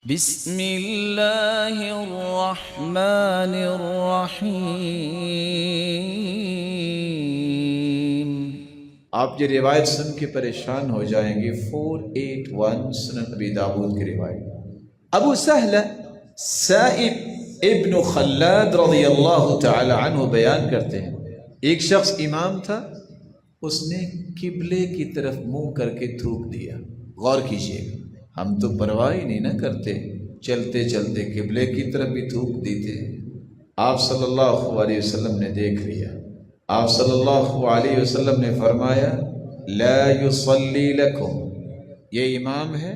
بسم اللہ الرحمن الرحیم۔ آپ یہ روایت سن کے پریشان ہو جائیں گے۔ 481 سنن ابی داؤد کی روایت۔ ابو سہل سائب ابن خلاد رضی اللہ تعالی عنہ بیان کرتے ہیں، ایک شخص امام تھا، اس نے قبلے کی طرف منہ کر کے تھوک دیا۔ غور کیجئے، ہم تو پرواہ ہی نہیں نہ کرتے، چلتے چلتے قبلے کی طرف بھی تھوک دیتے۔ آپ صلی اللہ علیہ وسلم نے دیکھ لیا۔ آپ صلی اللہ علیہ وسلم نے فرمایا لا یصلی لکم، یہ امام ہے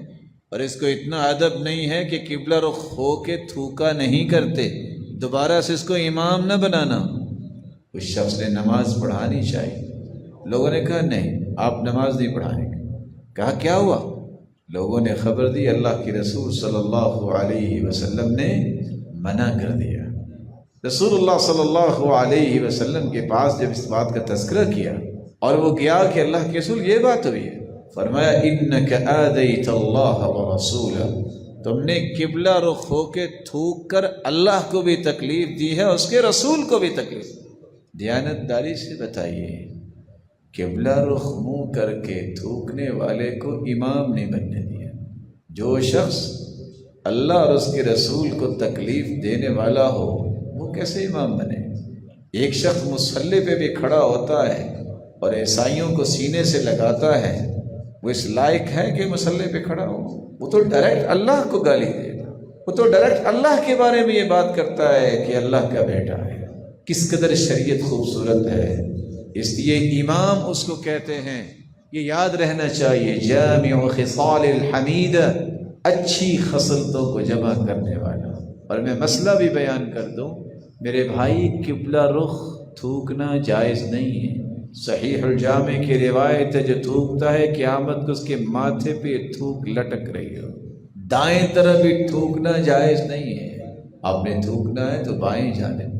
اور اس کو اتنا ادب نہیں ہے کہ قبلہ رخ ہو کے تھوکا نہیں کرتے، دوبارہ سے اس کو امام نہ بنانا۔ اس شخص نے نماز پڑھانی چاہیے۔ لوگوں نے کہا نہیں، آپ نماز نہیں پڑھائیں گے۔ کہا کیا ہوا؟ لوگوں نے خبر دی اللہ کے رسول صلی اللہ علیہ وسلم نے منع کر دیا۔ رسول اللہ صلی اللہ علیہ وسلم کے پاس جب اس بات کا تذکرہ کیا اور وہ گیا کہ اللہ کے رسول یہ بات ہوئی ہے، فرمایا انک آذیت اللہ ورسولہ، تم نے قبلہ رخ ہو کے تھوک کر اللہ کو بھی تکلیف دی ہے، اس کے رسول کو بھی تکلیف۔ دیانت داری سے بتائیے، قبلہ رخ منہ کر کے تھوکنے والے کو امام نہیں بننے دیا۔ جو شخص اللہ اور اس کے رسول کو تکلیف دینے والا ہو وہ کیسے امام بنے؟ ایک شخص مصلی پہ بھی کھڑا ہوتا ہے اور عیسائیوں کو سینے سے لگاتا ہے، وہ اس لائق ہے کہ مصلی پہ کھڑا ہو؟ وہ تو ڈائریکٹ اللہ کو گالی دے گا، وہ تو ڈائریکٹ اللہ کے بارے میں یہ بات کرتا ہے کہ اللہ کا بیٹا ہے۔ کس قدر شریعت خوبصورت ہے، اس لیے امام اس کو کہتے ہیں۔ یہ یاد رہنا چاہیے، جامع خصال الحمید، اچھی خصلتوں کو جمع کرنے والا۔ اور میں مسئلہ بھی بیان کر دوں میرے بھائی، قبلہ رخ تھوکنا جائز نہیں ہے۔ صحیح الجامع کی روایت ہے، جو تھوکتا ہے قیامت کو اس کے ماتھے پہ تھوک لٹک رہی ہو۔ دائیں طرف بھی تھوکنا جائز نہیں ہے، آپ نے تھوکنا ہے تو بائیں جانب